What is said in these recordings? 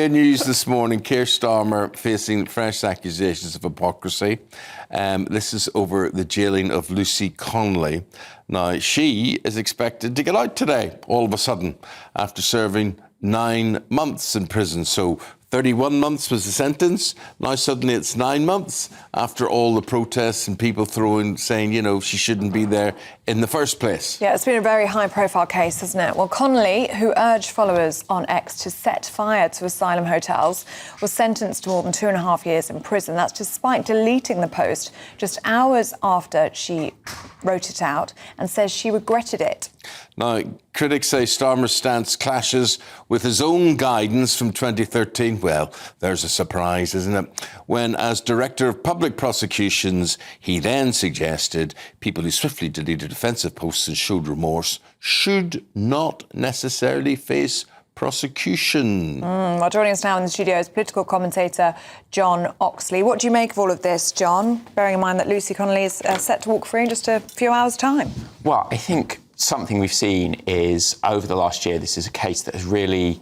GBNews this morning, Keir Starmer facing fresh accusations of hypocrisy. This is over the jailing of Lucy Connolly. Now, she is expected to get out today, all of a sudden, after serving 9 months in prison. So 31 months was the sentence. Now suddenly it's 9 months after all the protests and people saying, you know, she shouldn't be there in the first place. Yeah, it's been a very high-profile case, hasn't it? Well, Connolly, who urged followers on X to set fire to asylum hotels, was sentenced to more than 2.5 years in prison. That's despite deleting the post just hours after she wrote it out and says she regretted it. Now, critics say Starmer's stance clashes with his own guidance from 2013. Well, there's a surprise, isn't it? When, as Director of Public Prosecutions, he then suggested people who swiftly deleted offensive posts and showed remorse should not necessarily face prosecution. Well, joining us now in the studio is political commentator John Oxley. What do you make of all of this, John, bearing in mind that Lucy Connolly is set to walk free in just a few hours' time? Well, I think something we've seen is, over the last year, this is a case that has really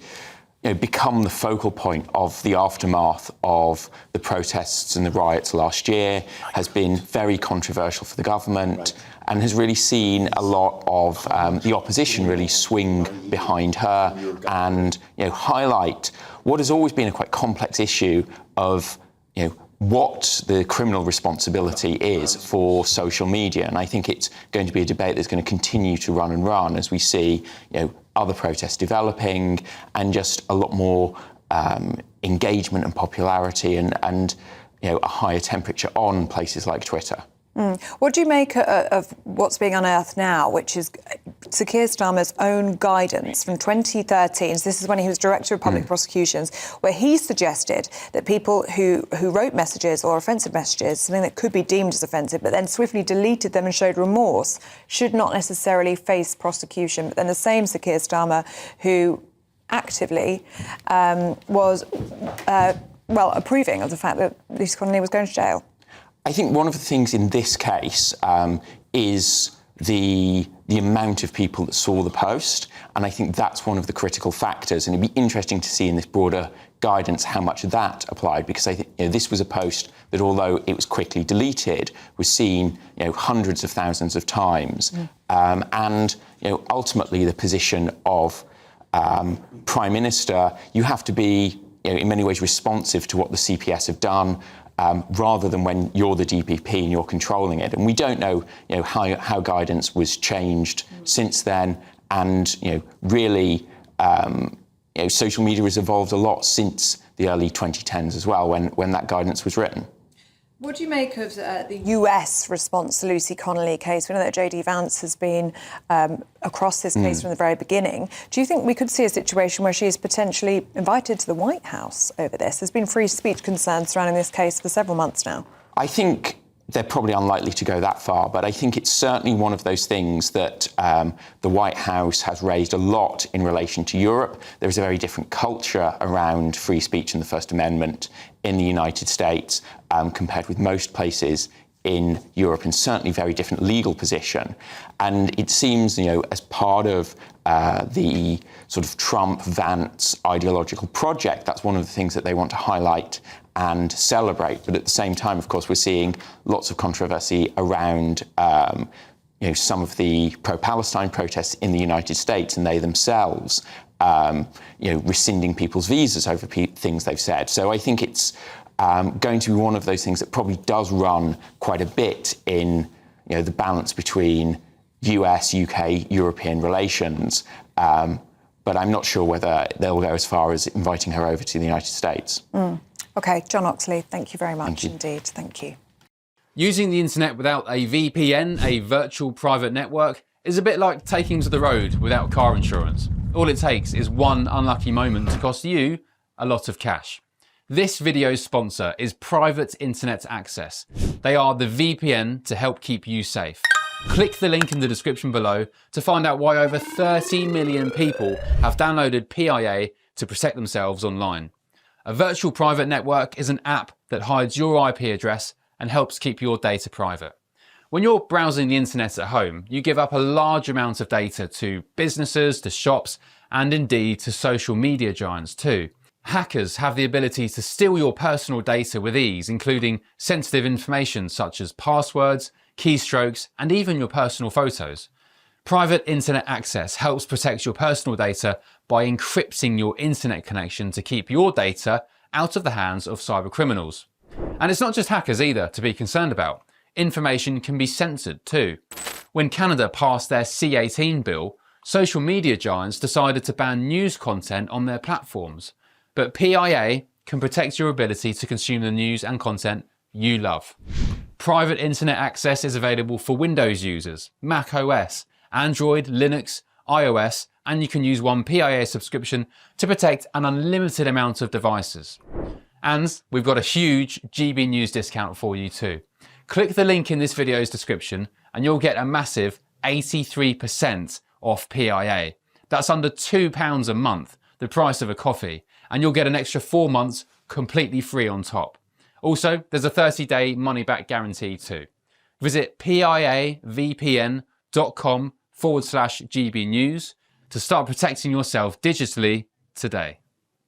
become the focal point of the aftermath of the protests and the riots last year, has been very controversial for the government, and has really seen a lot of the opposition really swing behind her and highlight what has always been a quite complex issue of what the criminal responsibility is for social media. And I think it's going to be a debate that's going to continue to run and run as we see other protests developing and just a lot more engagement and popularity and a higher temperature on places like Twitter. What do you make of what's being unearthed now, which is Sir Keir Starmer's own guidance from 2013? So this is when he was Director of Public Prosecutions, where he suggested that people who wrote messages or offensive messages, something that could be deemed as offensive, but then swiftly deleted them and showed remorse, should not necessarily face prosecution. But then the same Sir Keir Starmer, who actively was, approving of the fact that Lucy Connolly was going to jail. I think one of the things in this case is the amount of people that saw the post, and I think that's one of the critical factors, and it'd be interesting to see in this broader guidance how much of that applied, because I think this was a post that, although it was quickly deleted, was seen hundreds of thousands of times, and ultimately the position of Prime Minister, you have to be in many ways responsive to what the CPS have done, rather than when you're the DPP and you're controlling it. And we don't know, how guidance was changed since then. And, really, social media has evolved a lot since the early 2010s as well, when that guidance was written. What do you make of the US response to the Lucy Connolly case? We know that J.D. Vance has been across this case from the very beginning. Do you think we could see a situation where she is potentially invited to the White House over this? There's been free speech concerns surrounding this case for several months now. I think they're probably unlikely to go that far, but I think it's certainly one of those things that the White House has raised a lot in relation to Europe. There is a very different culture around free speech and the First Amendment in the United States compared with most places in Europe, and certainly very different legal position. And it seems, as part of the sort of Trump-Vance ideological project, that's one of the things that they want to highlight and celebrate. But at the same time, of course, we're seeing lots of controversy around some of the pro-Palestine protests in the United States, and they themselves rescinding people's visas over things they've said. So I think it's going to be one of those things that probably does run quite a bit in the balance between US, UK, European relations. But I'm not sure whether they'll go as far as inviting her over to the United States. OK, John Oxley, thank you very much indeed. Thank you. Using the internet without a VPN, a virtual private network, is a bit like taking to the road without car insurance. All it takes is one unlucky moment to cost you a lot of cash. This video's sponsor is Private Internet Access. They are the VPN to help keep you safe. Click the link in the description below to find out why over 30 million people have downloaded PIA to protect themselves online. A virtual private network is an app that hides your IP address and helps keep your data private. When you're browsing the internet at home, you give up a large amount of data to businesses, to shops, and indeed to social media giants too. Hackers have the ability to steal your personal data with ease, including sensitive information such as passwords, keystrokes, and even your personal photos. Private internet access helps protect your personal data by encrypting your internet connection to keep your data out of the hands of cyber criminals. And it's not just hackers either to be concerned about. Information can be censored too. When Canada passed their C-18 bill, social media giants decided to ban news content on their platforms. But PIA can protect your ability to consume the news and content you love. Private internet access is available for Windows users, Mac OS, Android, Linux, iOS, and you can use one PIA subscription to protect an unlimited amount of devices. And we've got a huge GBNews discount for you too. Click the link in this video's description and you'll get a massive 83% off PIA. That's under £2 a month, the price of a coffee, and you'll get an extra 4 months completely free on top. Also, there's a 30-day money-back guarantee too. Visit piavpn.com/GBNews to start protecting yourself digitally today.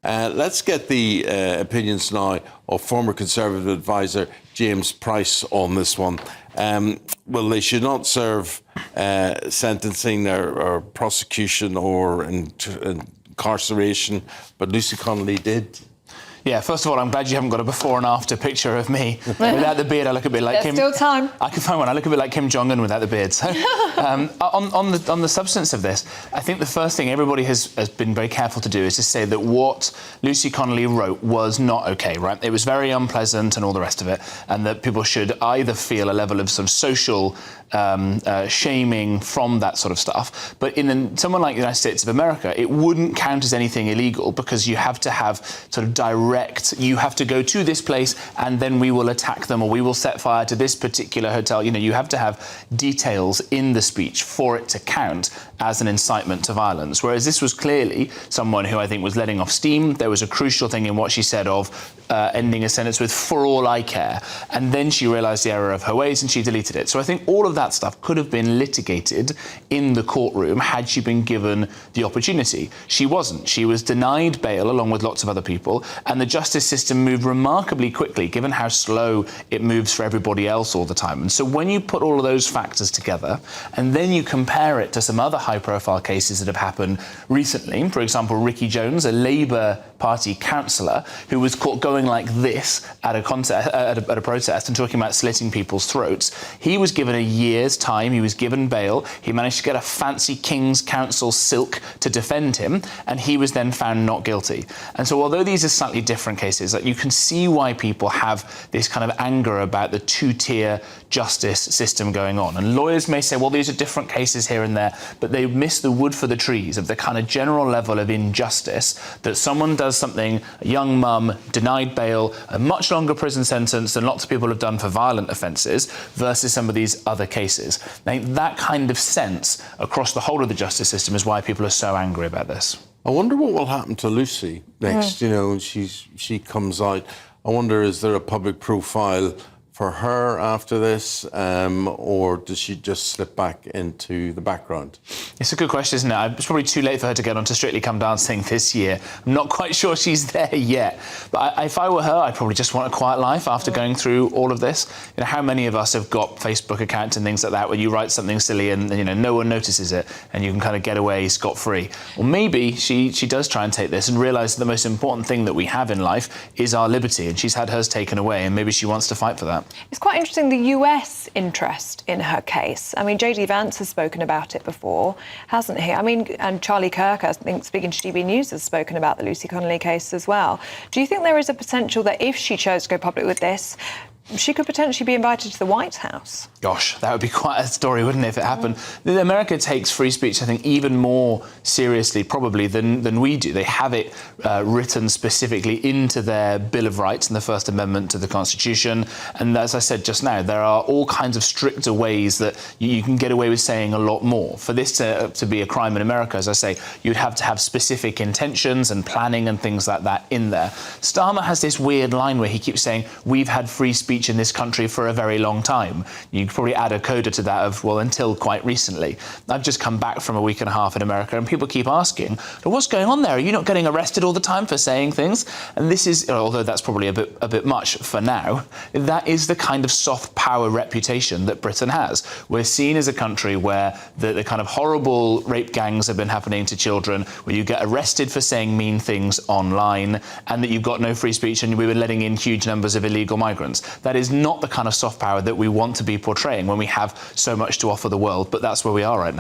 Let's get the opinions now of former Conservative advisor James Price on this one. Well, they should not serve sentencing or prosecution or incarceration, but Lucy Connolly did. Yeah, first of all, I'm glad you haven't got a before and after picture of me. Without the beard, I look a bit like Kim. There's still time. I can find one. I look a bit like Kim Jong-un without the beard. So, on the substance of this, I think the first thing everybody has been very careful to do is to say that what Lucy Connolly wrote was not okay, right? It was very unpleasant and all the rest of it, and that people should either feel a level of sort of social shaming from that sort of stuff. But in someone like the United States of America, it wouldn't count as anything illegal because you have to have sort of you have to go to this place and then we will attack them or we will set fire to this particular hotel. You know, you have to have details in the speech for it to count as an incitement to violence. Whereas this was clearly someone who I think was letting off steam. There was a crucial thing in what she said of ending a sentence with "for all I care." And then she realised the error of her ways and she deleted it. So I think all of that stuff could have been litigated in the courtroom had she been given the opportunity. She wasn't. She was denied bail along with lots of other people, and the justice system moved remarkably quickly given how slow it moves for everybody else all the time. And so when you put all of those factors together and then you compare it to some other high-profile cases that have happened recently, for example, Ricky Jones, a Labour Party councillor who was caught going like this at a protest and talking about slitting people's throats, he was given a year's time, he was given bail, he managed to get a fancy King's Counsel silk to defend him, and he was then found not guilty. And so although these are slightly different cases, like, you can see why people have this kind of anger about the two-tier justice system going on. And lawyers may say, well, these are different cases here and there, but they miss the wood for the trees of the kind of general level of injustice that someone does something, a young mum, denied bail, a much longer prison sentence than lots of people have done for violent offences, versus some of these other cases. I think that kind of sense across the whole of the justice system is why people are so angry about this. I wonder what will happen to Lucy next. You know, she comes out. I wonder, is there a public profile for her after this, or does she just slip back into the background? It's a good question, isn't it? It's probably too late for her to get onto Strictly Come Dancing this year. I'm not quite sure she's there yet. But if I were her, I'd probably just want a quiet life after going through all of this. You know, how many of us have got Facebook accounts and things like that where you write something silly and, you know, no one notices it and you can kind of get away scot-free? Or maybe she does try and take this and realise that the most important thing that we have in life is our liberty, and she's had hers taken away, and maybe she wants to fight for that. It's quite interesting, the US interest in her case. I mean, J.D. Vance has spoken about it before, hasn't he? I mean, and Charlie Kirk, I think, speaking to GBNews, has spoken about the Lucy Connolly case as well. Do you think there is a potential that if she chose to go public with this, she could potentially be invited to the White House? Gosh, that would be quite a story, wouldn't it, if it happened? America takes free speech, I think, even more seriously, probably, than we do. They have it written specifically into their Bill of Rights and the First Amendment to the Constitution. And as I said just now, there are all kinds of stricter ways that you can get away with saying a lot more. For this to be a crime in America, as I say, you'd have to have specific intentions and planning and things like that in there. Starmer has this weird line where he keeps saying, we've had free speech speech in this country for a very long time. You could probably add a coda to that of, well, until quite recently. I've just come back from a week and a half in America, and people keep asking, what's going on there? Are you not getting arrested all the time for saying things? And this is, although that's probably a bit much for now, that is the kind of soft power reputation that Britain has. We're seen as a country where the kind of horrible rape gangs have been happening to children, where you get arrested for saying mean things online, and that you've got no free speech, and we've been letting in huge numbers of illegal migrants. That is not the kind of soft power that we want to be portraying when we have so much to offer the world, but that's where we are right now.